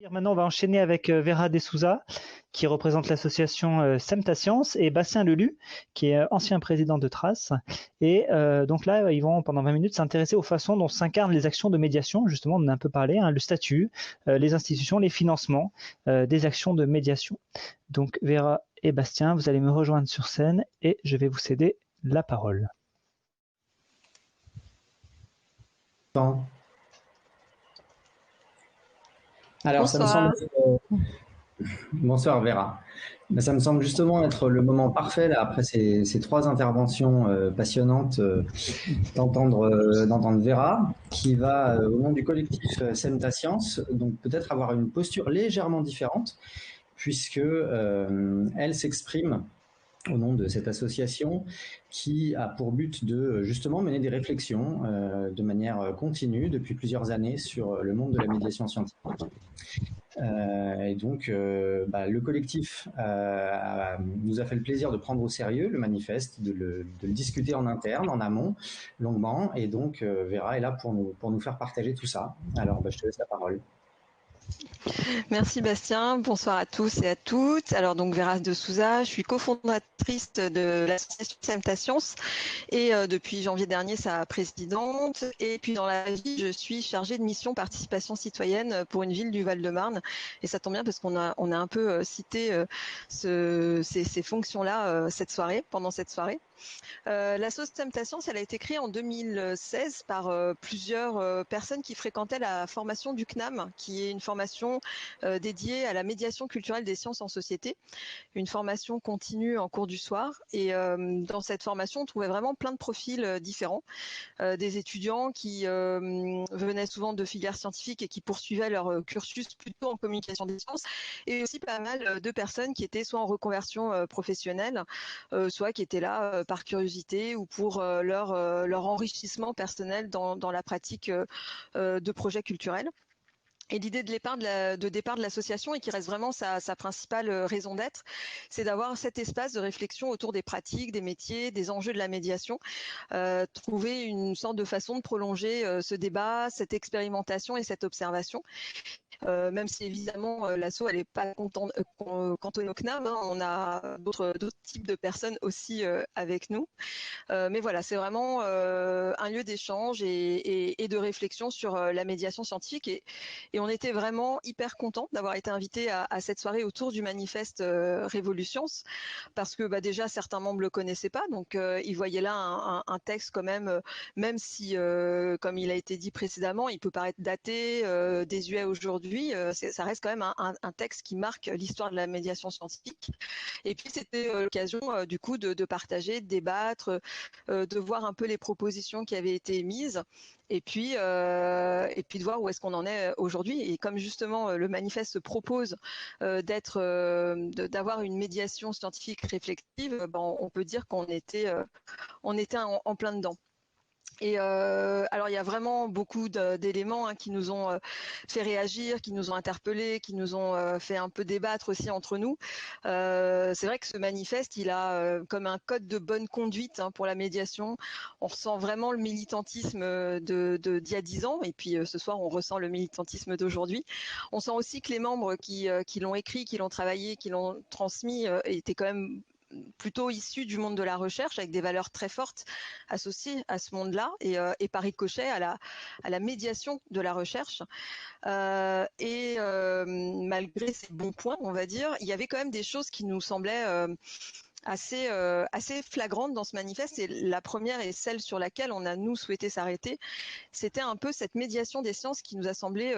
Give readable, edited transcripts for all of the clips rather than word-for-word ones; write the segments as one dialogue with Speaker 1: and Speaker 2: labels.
Speaker 1: Maintenant, on va enchaîner avec Vera De Souza, qui représente l'association Semta Science, et Bastien Lelu, qui est ancien président de Trace. Et donc là, ils vont pendant 20 minutes s'intéresser aux façons dont s'incarnent les actions de médiation. Justement, on en a un peu parlé, hein, le statut, les institutions, les financements des actions de médiation. Donc Vera et Bastien, vous allez me rejoindre sur scène et je vais vous céder la parole.
Speaker 2: Alors, ça me semble
Speaker 3: Bonsoir.
Speaker 2: bonsoir Vera. Ça me semble justement être le moment parfait là, après ces trois interventions passionnantes d'entendre Vera qui va au nom du collectif Semta Science donc peut-être avoir une posture légèrement différente puisque elle s'exprime au nom de cette association qui a pour but de justement mener des réflexions de manière continue depuis plusieurs années sur le monde de la médiation scientifique. Et donc, le collectif nous a fait le plaisir de prendre au sérieux le manifeste, de le discuter en interne, en amont, longuement. Et donc, Vera est là pour nous faire partager tout ça. Alors, je te laisse la parole.
Speaker 3: Merci Bastien, bonsoir à tous et à toutes. Alors donc Vera De Souza, je suis cofondatrice de l'association Semta Science et depuis janvier dernier sa présidente. Et puis dans la vie, je suis chargée de mission participation citoyenne pour une ville du Val-de-Marne. Et ça tombe bien parce qu'on a un peu cité ces fonctions-là pendant cette soirée. La sauce Temptation, elle a été créée en 2016 par plusieurs personnes qui fréquentaient la formation du CNAM, qui est une formation dédiée à la médiation culturelle des sciences en société, une formation continue en cours du soir. Et dans cette formation, on trouvait vraiment plein de profils différents, des étudiants qui venaient souvent de filières scientifiques et qui poursuivaient leur cursus plutôt en communication des sciences, et aussi pas mal de personnes qui étaient soit en reconversion professionnelle, soit qui étaient là par curiosité ou pour leur enrichissement personnel dans la pratique de projets culturels. Et l'idée de départ de l'association, et qui reste vraiment sa principale raison d'être, c'est d'avoir cet espace de réflexion autour des pratiques, des métiers, des enjeux de la médiation, trouver une sorte de façon de prolonger ce débat, cette expérimentation et cette observation. Même si évidemment l'asso elle n'est pas cantonnée au CNAM, hein, on a d'autres types de personnes aussi avec nous. Mais voilà, c'est vraiment un lieu d'échange et de réflexion sur la médiation scientifique. Et on était vraiment hyper contents d'avoir été invités à cette soirée autour du manifeste Révolutions, parce que déjà certains membres le connaissaient pas, donc ils voyaient là un texte quand même si, comme il a été dit précédemment, il peut paraître daté, désuet aujourd'hui, ça reste quand même un texte qui marque l'histoire de la médiation scientifique. Et puis c'était l'occasion du coup de partager, de débattre, de voir un peu les propositions qui avaient été émises, et puis de voir où est-ce qu'on en est aujourd'hui. Et comme justement le manifeste propose d'avoir une médiation scientifique réflexive, on peut dire qu'on était en plein dedans. Et alors il y a vraiment beaucoup d'éléments qui nous ont fait réagir, qui nous ont interpellés, qui nous ont fait un peu débattre aussi entre nous. C'est vrai que ce manifeste, il a comme un code de bonne conduite pour la médiation. On ressent vraiment le militantisme d'il y a 10 ans, et puis ce soir on ressent le militantisme d'aujourd'hui. On sent aussi que les membres qui l'ont écrit, qui l'ont travaillé, qui l'ont transmis étaient quand même plutôt issus du monde de la recherche, avec des valeurs très fortes associées à ce monde-là, et par ricochet à la médiation de la recherche. Malgré ces bons points, on va dire, il y avait quand même des choses qui nous semblaient assez flagrante dans ce manifeste, et la première est celle sur laquelle on a nous souhaité s'arrêter. C'était un peu cette médiation des sciences qui nous a semblé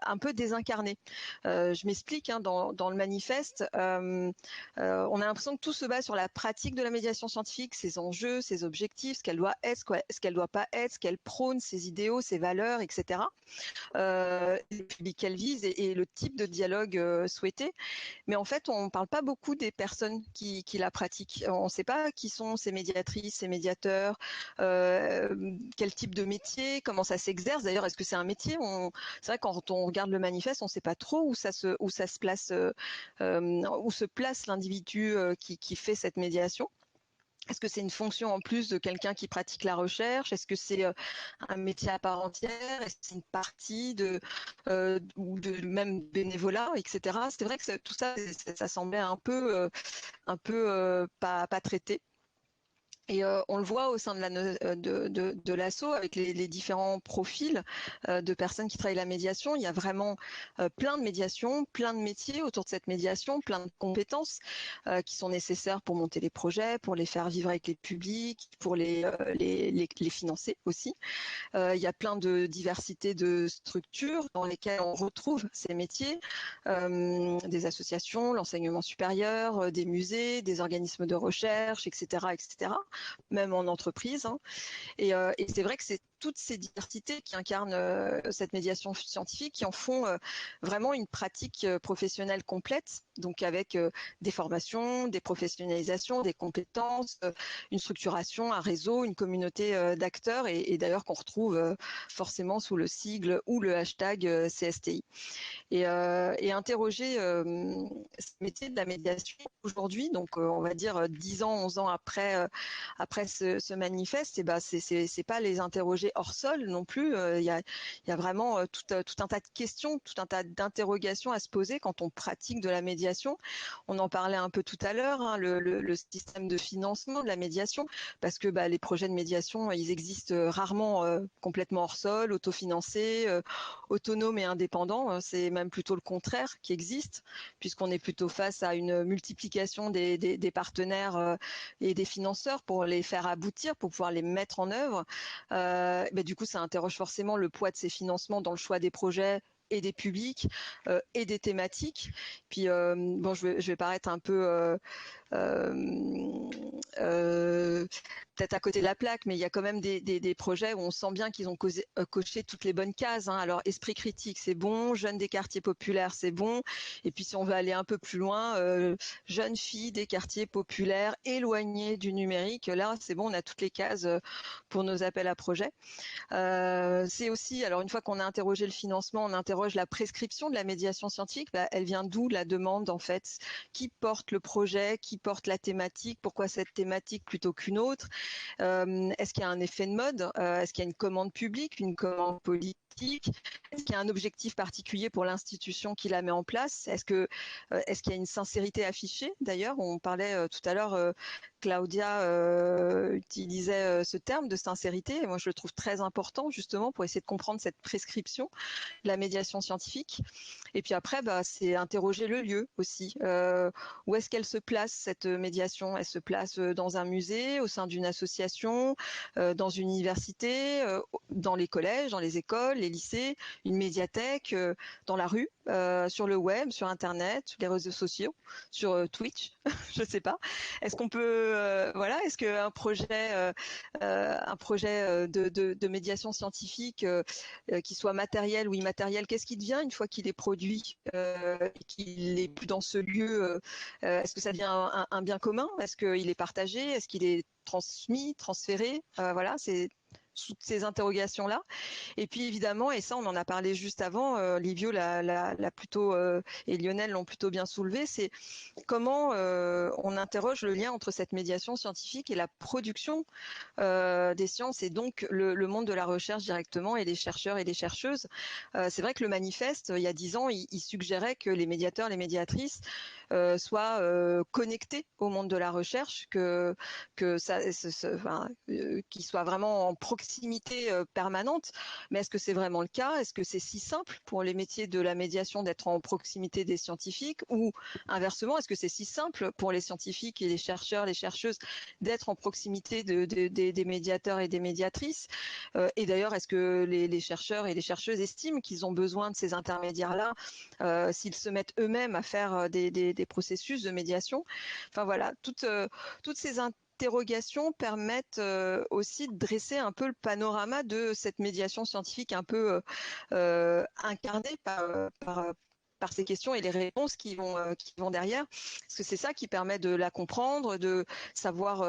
Speaker 3: un peu désincarnée. Je m'explique, dans le manifeste, on a l'impression que tout se base sur la pratique de la médiation scientifique, ses enjeux, ses objectifs, ce qu'elle doit être, ce qu'elle doit pas être, ce qu'elle prône, ses idéaux, ses valeurs, etc. Le public qu'elle vise et le type de dialogue souhaité. Mais en fait, on ne parle pas beaucoup des personnes qui la pratiquent. On ne sait pas qui sont ces médiatrices, ces médiateurs, quel type de métier, comment ça s'exerce. D'ailleurs, est-ce que c'est un métier? C'est vrai, quand on regarde le manifeste, on ne sait pas trop où ça se place, où se place l'individu qui fait cette médiation. Est-ce que c'est une fonction en plus de quelqu'un qui pratique la recherche? Est-ce que c'est un métier à part entière? Est-ce que c'est une partie ou de même bénévolat, etc. C'est vrai que tout ça, ça semblait un peu pas traité. Et on le voit au sein de l'asso avec les différents profils de personnes qui travaillent la médiation. Il y a vraiment plein de médiations, plein de métiers autour de cette médiation, plein de compétences qui sont nécessaires pour monter les projets, pour les faire vivre avec les publics, pour les financer aussi. Il y a plein de diversité de structures dans lesquelles on retrouve ces métiers, des associations, l'enseignement supérieur, des musées, des organismes de recherche, etc., etc., même en entreprise. Hein. Et c'est vrai que c'est toutes ces diversités qui incarnent cette médiation scientifique, qui en font vraiment une pratique professionnelle complète, donc avec des formations, des professionnalisations, des compétences, une structuration, un réseau, une communauté d'acteurs, et d'ailleurs qu'on retrouve forcément sous le sigle ou le hashtag CSTI. Et interroger ce métier de la médiation aujourd'hui, donc on va dire 10 ans, 11 ans après ce manifeste, et ben c'est pas les interroger hors sol non plus. Il y a vraiment tout un tas de questions, tout un tas d'interrogations à se poser quand on pratique de la médiation. On en parlait un peu tout à l'heure, hein, le système de financement de la médiation, parce que les projets de médiation, ils existent rarement complètement hors sol, autofinancés, autonomes et indépendants. C'est même plutôt le contraire qui existe, puisqu'on est plutôt face à une multiplication des partenaires et des financeurs pour les faire aboutir, pour pouvoir les mettre en œuvre. Du coup, ça interroge forcément le poids de ces financements dans le choix des projets et des publics et des thématiques. Puis je vais paraître un peu peut-être à côté de la plaque, mais il y a quand même des projets où on sent bien qu'ils ont coché toutes les bonnes cases. Hein. Alors, esprit critique, c'est bon, jeunes des quartiers populaires, c'est bon. Et puis, si on veut aller un peu plus loin, jeunes filles des quartiers populaires éloignés du numérique, là, c'est bon, on a toutes les cases pour nos appels à projets. C'est aussi, alors une fois qu'on a interrogé le financement, on interroge la prescription de la médiation scientifique. Elle vient d'où la demande en fait? Qui porte le projet? Qui porte la thématique? Pourquoi cette thématique plutôt qu'une autre? Est-ce qu'il y a un effet de mode? Est-ce qu'il y a une commande publique, une commande politique? Est-ce qu'il y a un objectif particulier pour l'institution qui la met en place? Est-ce qu'il y a une sincérité affichée? D'ailleurs, on parlait tout à l'heure, Claudia utilisait ce terme de sincérité, et moi je le trouve très important justement pour essayer de comprendre cette prescription de la médiation scientifique. Et puis après, c'est interroger le lieu aussi. Où est-ce qu'elle se place, cette médiation? Elle se place dans un musée, au sein d'une association, dans une université, dans les collèges, dans les écoles, les lycées, une médiathèque, dans la rue, sur le web, sur Internet, sur les réseaux sociaux, sur Twitch, je ne sais pas. Est-ce qu'on peut, est-ce qu'un projet, de médiation scientifique, qui soit matériel ou immatériel, qu'est-ce qui devient une fois qu'il est produit et qu'il n'est plus dans ce lieu? Est-ce que ça devient un bien commun? Est-ce qu'il est partagé? Est-ce qu'il est transmis, transféré? Voilà, c'est toutes ces interrogations-là. Et puis évidemment, et ça on en a parlé juste avant, Livio l'a plutôt et Lionel l'ont plutôt bien soulevé, c'est comment on interroge le lien entre cette médiation scientifique et la production des sciences, et donc le monde de la recherche directement, et les chercheurs et les chercheuses. C'est vrai que le manifeste, il y a 10 ans, il suggérait que les médiateurs, les médiatrices soient connectés au monde de la recherche, qu'ils soient vraiment en proximité permanente. Mais est-ce que c'est vraiment le cas? Est-ce que c'est si simple pour les métiers de la médiation d'être en proximité des scientifiques, ou inversement, est-ce que c'est si simple pour les scientifiques et les chercheurs, les chercheuses d'être en proximité des médiateurs et des médiatrices? Et d'ailleurs, est-ce que les chercheurs et les chercheuses estiment qu'ils ont besoin de ces intermédiaires-là s'ils se mettent eux-mêmes à faire des processus de médiation? Enfin voilà, toutes ces interrogations permettent aussi de dresser un peu le panorama de cette médiation scientifique un peu incarnée par par ces questions et les réponses qui vont derrière, parce que c'est ça qui permet de la comprendre, de savoir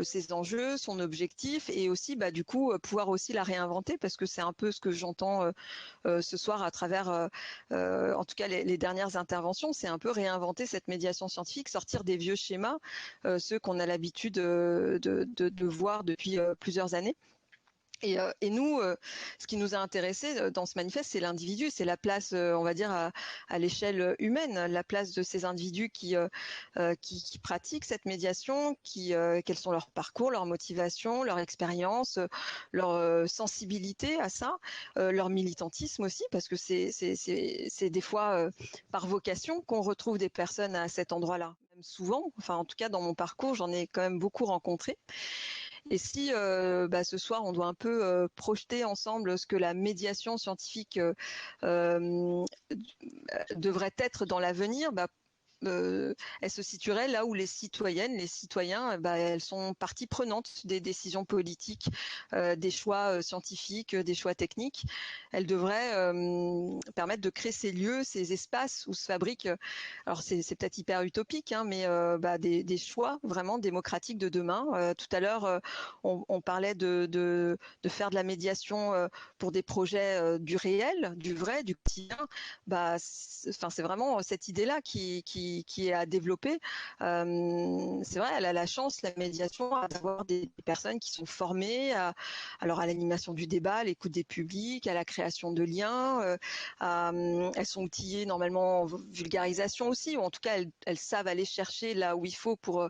Speaker 3: ses enjeux, son objectif, et aussi du coup pouvoir aussi la réinventer, parce que c'est un peu ce que j'entends ce soir à travers en tout cas les dernières interventions, c'est un peu réinventer cette médiation scientifique, sortir des vieux schémas, ceux qu'on a l'habitude de voir depuis plusieurs années. Et nous, ce qui nous a intéressés dans ce manifeste, c'est l'individu, c'est la place, on va dire, à l'échelle humaine, la place de ces individus qui pratiquent cette médiation, quels sont leurs parcours, leurs motivations, leur expérience, leur sensibilité à ça, leur militantisme aussi, parce que c'est des fois par vocation qu'on retrouve des personnes à cet endroit-là. Même souvent, enfin en tout cas dans mon parcours, j'en ai quand même beaucoup rencontré. Et si ce soir, on doit un peu projeter ensemble ce que la médiation scientifique devrait être dans l'avenir, elle se situerait là où les citoyennes, les citoyens, elles sont partie prenante des décisions politiques, des choix scientifiques, des choix techniques. Elle devrait permettre de créer ces lieux, ces espaces où se fabriquent, alors c'est peut-être hyper utopique, mais des choix vraiment démocratiques de demain. Tout à l'heure, on parlait de faire de la médiation pour des projets du réel, du vrai, du quotidien. C'est vraiment cette idée-là qui est à développer. C'est vrai, elle a la chance, la médiation, d'avoir des personnes qui sont formées à l'animation du débat, à l'écoute des publics, à la création de liens. Elles sont outillées normalement en vulgarisation aussi, ou en tout cas elles savent aller chercher là où il faut pour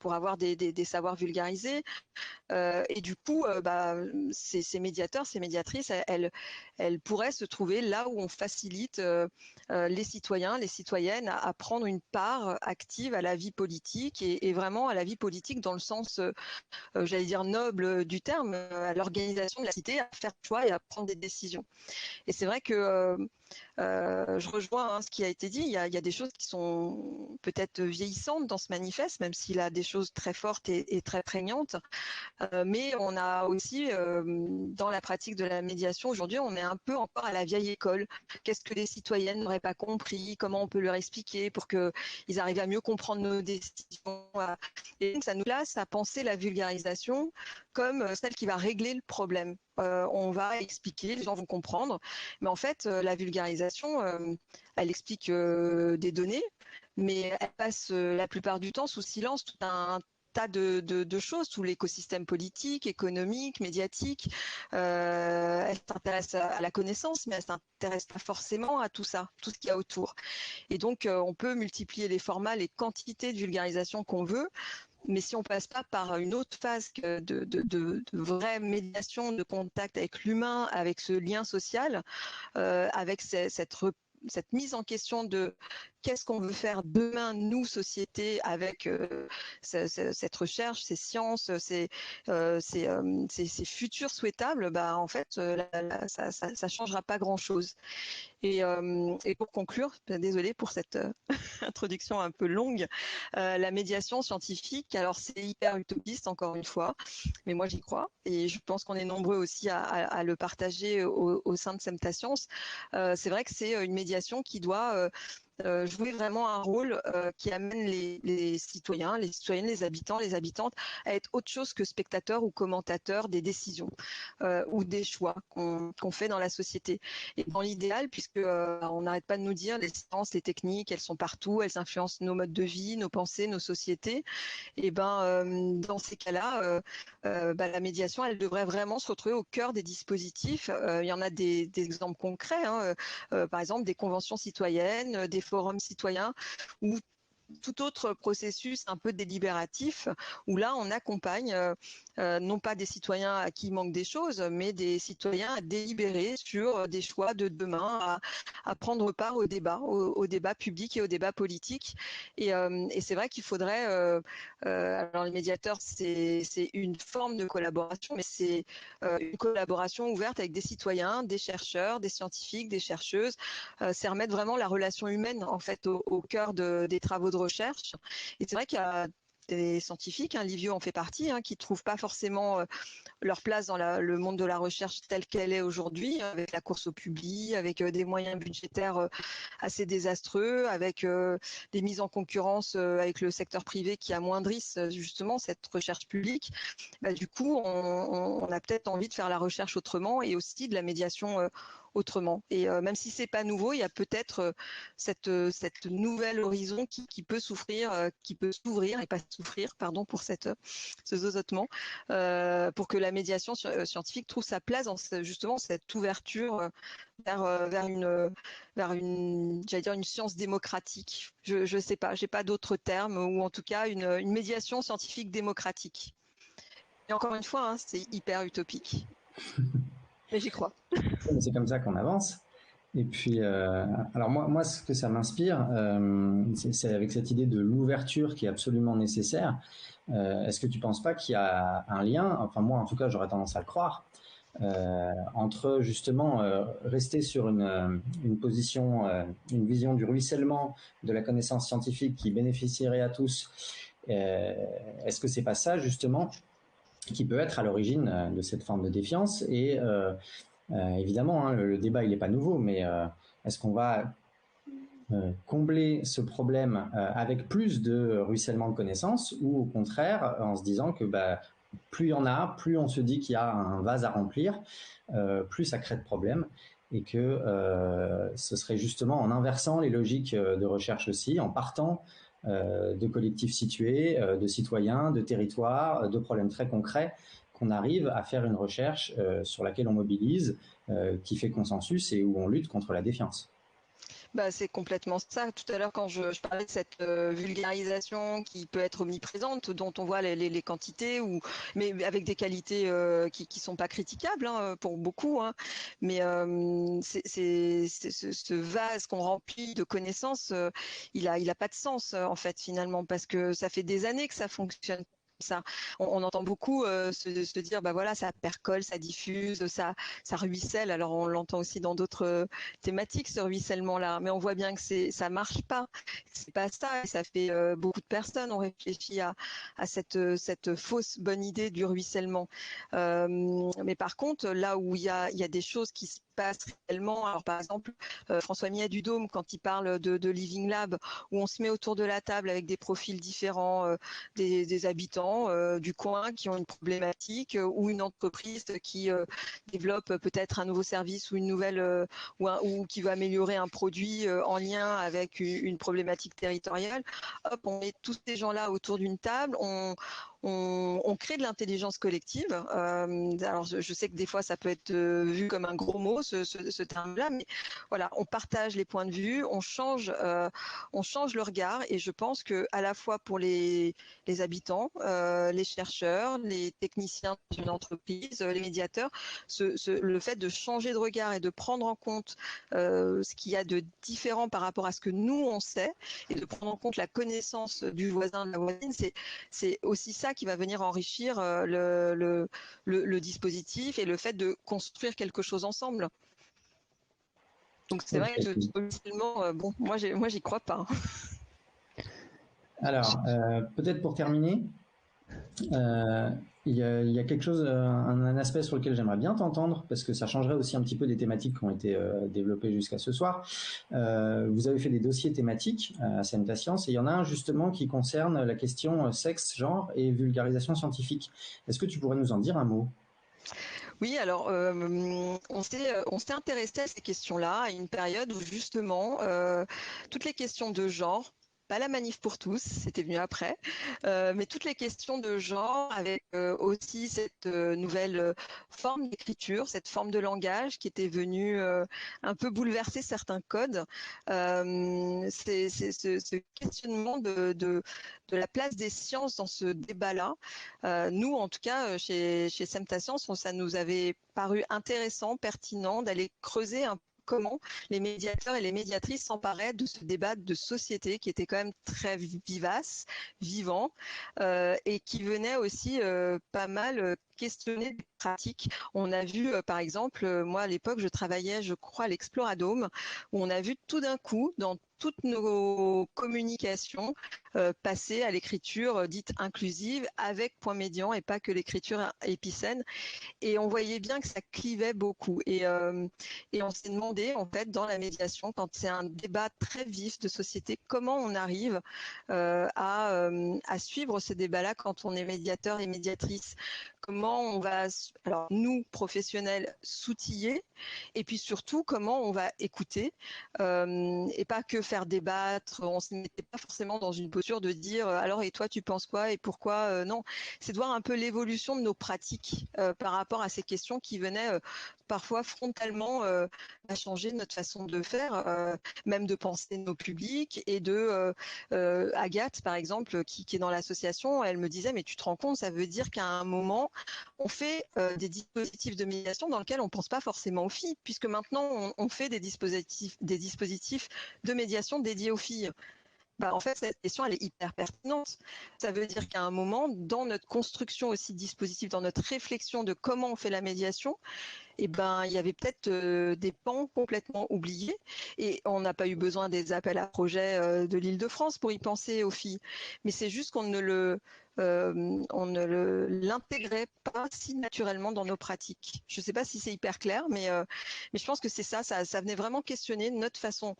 Speaker 3: avoir des savoirs vulgarisés. Et du coup, ces médiateurs, ces médiatrices, elles pourraient se trouver là où on facilite les citoyens, les citoyennes à prendre une part active à la vie politique et vraiment à la vie politique dans le sens, j'allais dire noble du terme, à l'organisation de la cité, à faire choix et à prendre des décisions. Et c'est vrai que je rejoins ce qui a été dit. Il y a des choses qui sont peut-être vieillissantes dans ce manifeste, même s'il a des choses très fortes et très prégnantes. Mais on a aussi, dans la pratique de la médiation aujourd'hui, on est un peu encore à la vieille école. Qu'est-ce que les citoyennes n'auraient pas compris? Comment on peut leur expliquer pour qu'ils arrivent à mieux comprendre nos décisions? Et donc, ça nous place à penser la vulgarisation comme celle qui va régler le problème. On va expliquer, les gens vont comprendre. Mais en fait, la vulgarisation, elle explique des données, mais elle passe la plupart du temps sous silence tout un tas de choses, tout l'écosystème politique, économique, médiatique. Elle s'intéresse à la connaissance, mais elle s'intéresse pas forcément à tout ça, tout ce qu'il y a autour. Et donc, on peut multiplier les formats, les quantités de vulgarisation qu'on veut. Mais si on passe pas par une autre phase de vraie médiation, de contact avec l'humain, avec ce lien social, avec cette mise en question de qu'est-ce qu'on veut faire demain, nous, société, avec cette recherche, ces sciences, ces futurs souhaitables, en fait, ça changera pas grand-chose. Et pour conclure, désolée pour cette introduction un peu longue, la médiation scientifique, alors c'est hyper utopiste encore une fois, mais moi j'y crois et je pense qu'on est nombreux aussi à le partager au sein de Semtascience. C'est vrai que c'est une médiation qui doit jouer vraiment un rôle qui amène les citoyens, les citoyennes, les habitants, les habitantes à être autre chose que spectateurs ou commentateurs des décisions ou des choix qu'on fait dans la société. Et dans l'idéal, puisque on n'arrête pas de nous dire les sciences, les techniques, elles sont partout, elles influencent nos modes de vie, nos pensées, nos sociétés. Et dans ces cas-là, la médiation, elle devrait vraiment se retrouver au cœur des dispositifs. Il y en a des exemples concrets, par exemple des conventions citoyennes, des forums citoyens ou tout autre processus un peu délibératif où là on accompagne non pas des citoyens à qui il manque des choses, mais des citoyens à délibérer sur des choix de demain, à prendre part au débat public et au débat politique. Et c'est vrai qu'il faudrait, alors les médiateurs c'est une forme de collaboration, mais c'est une collaboration ouverte avec des citoyens, des chercheurs, des scientifiques, des chercheuses. C'est remettre vraiment la relation humaine en fait au cœur des travaux de recherche. Et c'est vrai qu'il y a des scientifiques, Livio en fait partie, qui ne trouvent pas forcément leur place dans le monde de la recherche telle qu'elle est aujourd'hui, avec la course au public, avec des moyens budgétaires assez désastreux, avec des mises en concurrence avec le secteur privé qui amoindrissent justement cette recherche publique. Du coup, on a peut-être envie de faire la recherche autrement et aussi de la médiation autrement. Et même si c'est pas nouveau, il y a peut-être cette nouvelle horizon qui peut souffrir, qui peut s'ouvrir et pas souffrir, pardon pour ce zozotement, pour que la médiation scientifique trouve sa place dans justement cette ouverture vers j'allais dire une science démocratique. Je sais pas, j'ai pas d'autres termes, ou en tout cas une médiation scientifique démocratique. Et encore une fois, hein, c'est hyper utopique. Mais j'y crois.
Speaker 2: C'est comme ça qu'on avance. Et puis, alors moi, ce que ça m'inspire, c'est avec cette idée de l'ouverture qui est absolument nécessaire. Est-ce que tu penses pas qu'il y a un lien, enfin moi en tout cas j'aurais tendance à le croire, entre justement rester sur une position, une vision du ruissellement de la connaissance scientifique qui bénéficierait à tous. Est-ce que c'est pas ça justement qui peut être à l'origine de cette forme de défiance? Et évidemment, hein, le débat il n'est pas nouveau, mais est-ce qu'on va combler ce problème avec plus de ruissellement de connaissances, ou au contraire en se disant que plus il y en a, plus on se dit qu'il y a un vase à remplir, plus ça crée de problèmes, et que ce serait justement en inversant les logiques de recherche aussi, en partant de collectifs situés, de citoyens, de territoires, de problèmes très concrets, qu'on arrive à faire une recherche sur laquelle on mobilise, qui fait consensus et où on lutte contre la défiance.
Speaker 3: C'est complètement ça. Tout à l'heure, quand je parlais de cette vulgarisation qui peut être omniprésente, dont on voit les quantités, mais avec des qualités qui sont pas critiquables hein, pour beaucoup. Hein. Mais ce vase qu'on remplit de connaissances, il a pas de sens en fait finalement, parce que ça fait des années que ça fonctionne. Ça, on entend beaucoup se dire voilà, ça percole, ça diffuse, ça ruisselle. Alors on l'entend aussi dans d'autres thématique ce ruissellement là, mais on voit bien que ça marche pas, c'est pas ça, et ça fait beaucoup de personnes ont réfléchi à cette fausse bonne idée du ruissellement, mais par contre là où il y a des choses qui se passent réellement, alors par exemple François Millet du Dôme, quand il parle de Living Lab, où on se met autour de la table avec des profils différents, des habitants du coin qui ont une problématique, ou une entreprise qui développe peut-être un nouveau service ou une nouvelle ou qui veut améliorer un produit en lien avec une problématique territoriale. Hop, on met tous ces gens-là autour d'une table, on crée de l'intelligence collective. Alors, je sais que des fois, ça peut être vu comme un gros mot, ce terme-là, mais voilà, on partage les points de vue, on change le regard, et je pense que à la fois pour les habitants, les chercheurs, les techniciens d'une entreprise, les médiateurs, le fait de changer de regard et de prendre en compte ce qu'il y a de différent par rapport à ce que nous on sait, et de prendre en compte la connaissance du voisin, de la voisine, c'est aussi ça qui va venir enrichir le dispositif et le fait de construire quelque chose ensemble. Donc c'est vrai que potentiellement, bon, moi j'y crois pas.
Speaker 2: Alors, peut-être pour terminer, il y a quelque chose, un aspect sur lequel j'aimerais bien t'entendre, parce que ça changerait aussi un petit peu des thématiques qui ont été développées jusqu'à ce soir. Vous avez fait des dossiers thématiques à Semta Science, et il y en a un justement qui concerne la question sexe, genre et vulgarisation scientifique. Est-ce que tu pourrais nous en dire un mot ?
Speaker 3: Oui, alors on s'est intéressé à ces questions-là à une période où justement toutes les questions de genre, pas la manif pour tous, c'était venu après, mais toutes les questions de genre, avec aussi cette nouvelle forme d'écriture, cette forme de langage qui était venue un peu bouleverser certains codes. C'est ce questionnement de la place des sciences dans ce débat-là. Nous, en tout cas, chez Semta Science, ça nous avait paru intéressant, pertinent d'aller creuser un peu comment les médiateurs et les médiatrices s'emparaient de ce débat de société qui était quand même très vivace, vivant, et qui venait aussi pas mal questionner des pratiques. On a vu, par exemple, moi à l'époque, je travaillais, je crois, à l'Exploradome, où on a vu tout d'un coup, dans toutes nos communications, passer à l'écriture dite inclusive avec point médian et pas que l'écriture épicène. Et on voyait bien que ça clivait beaucoup. Et on s'est demandé, en fait, dans la médiation, quand c'est un débat très vif de société, comment on arrive à suivre ce débat-là quand on est médiateur et médiatrice. Comment on va, alors nous, professionnels, s'outiller, et puis surtout, comment on va écouter, et pas que faire débattre. On ne se mettait pas forcément dans une posture de dire, alors, et toi, tu penses quoi et pourquoi non, c'est de voir un peu l'évolution de nos pratiques par rapport à ces questions qui venaient parfois frontalement à changer notre façon de faire, même de penser nos publics. Et de Agathe, par exemple, qui est dans l'association, elle me disait, mais tu te rends compte, ça veut dire qu'à un moment, on fait des dispositifs de médiation dans lesquels on ne pense pas forcément aux filles, puisque maintenant, on fait des dispositifs de médiation dédiés aux filles. Bah, en fait, cette question, elle est hyper pertinente. Ça veut dire qu'à un moment, dans notre construction aussi de dispositifs, dans notre réflexion de comment on fait la médiation, eh ben, il y avait peut-être des pans complètement oubliés, et on n'a pas eu besoin des appels à projets de l'Île-de-France pour y penser aux filles. Mais c'est juste qu'on on ne l'intégrait pas si naturellement dans nos pratiques. Je ne sais pas si c'est hyper clair, mais je pense que c'est ça venait vraiment questionner notre façon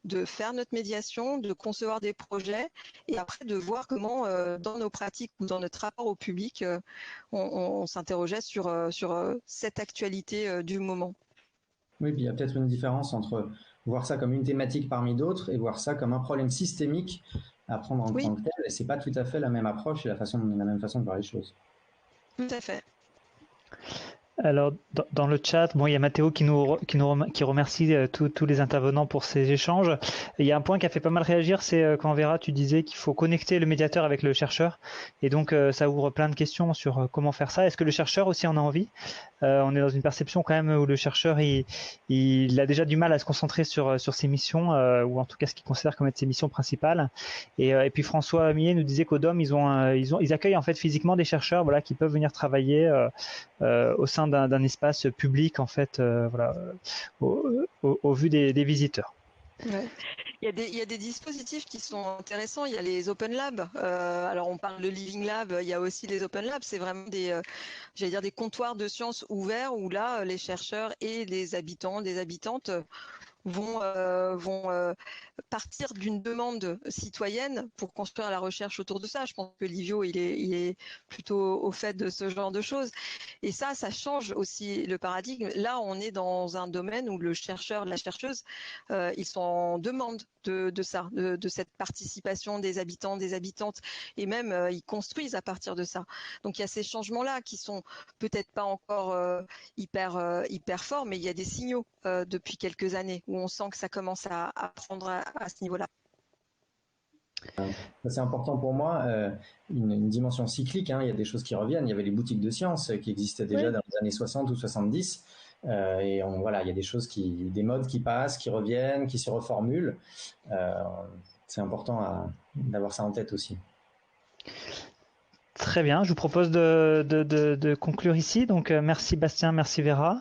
Speaker 3: de faire notre médiation, de concevoir des projets, et après de voir comment, dans nos pratiques ou dans notre rapport au public, on s'interrogeait sur cette actualité du moment.
Speaker 2: Oui, puis il y a peut-être une différence entre voir ça comme une thématique parmi d'autres et voir ça comme un problème systémique à prendre en
Speaker 3: Oui,
Speaker 2: tant que tel. Et c'est pas tout à fait la même approche et la même façon de voir les choses.
Speaker 3: tout à fait.
Speaker 1: Alors, dans le chat, bon, il y a Mathéo qui remercie tous les intervenants pour ces échanges. Et il y a un point qui a fait pas mal réagir, c'est quand Vera, tu disais qu'il faut connecter le médiateur avec le chercheur. Et donc, ça ouvre plein de questions sur comment faire ça. Est-ce que le chercheur aussi en a envie ? On est dans une perception quand même où le chercheur il a déjà du mal à se concentrer sur ses missions, ou en tout cas ce qu'il considère comme être ses missions principales. Et puis François Millet nous disait qu'au DOM ils accueillent en fait physiquement des chercheurs, voilà, qui peuvent venir travailler au sein d'un espace public, en fait, voilà, au vu des visiteurs.
Speaker 3: Ouais. Il y a des dispositifs qui sont intéressants. Il y a les Open Labs. Alors on parle de Living Lab. Il y a aussi les Open Labs. C'est vraiment j'allais dire des comptoirs de sciences ouverts où là, les chercheurs et les habitants, des habitantes vont partir d'une demande citoyenne pour construire la recherche autour de ça. Je pense que Livio, il est plutôt au fait de ce genre de choses. Et ça change aussi le paradigme. Là, on est dans un domaine où le chercheur, la chercheuse, ils sont en demande de ça, de cette participation des habitants, des habitantes, et même ils construisent à partir de ça. Donc il y a ces changements-là qui sont peut-être pas encore hyper forts, mais il y a des signaux depuis quelques années où on sent que ça commence à prendre à ce niveau-là.
Speaker 2: C'est important pour moi, une dimension cyclique, hein. Il y a des choses qui reviennent. Il y avait les boutiques de sciences qui existaient déjà dans les années 60 ou 70. Et voilà, il y a des choses des modes qui passent, qui reviennent, qui se reformulent. C'est important d'avoir ça en tête aussi.
Speaker 1: Très bien, je vous propose de conclure ici. Donc merci Bastien, merci Vera.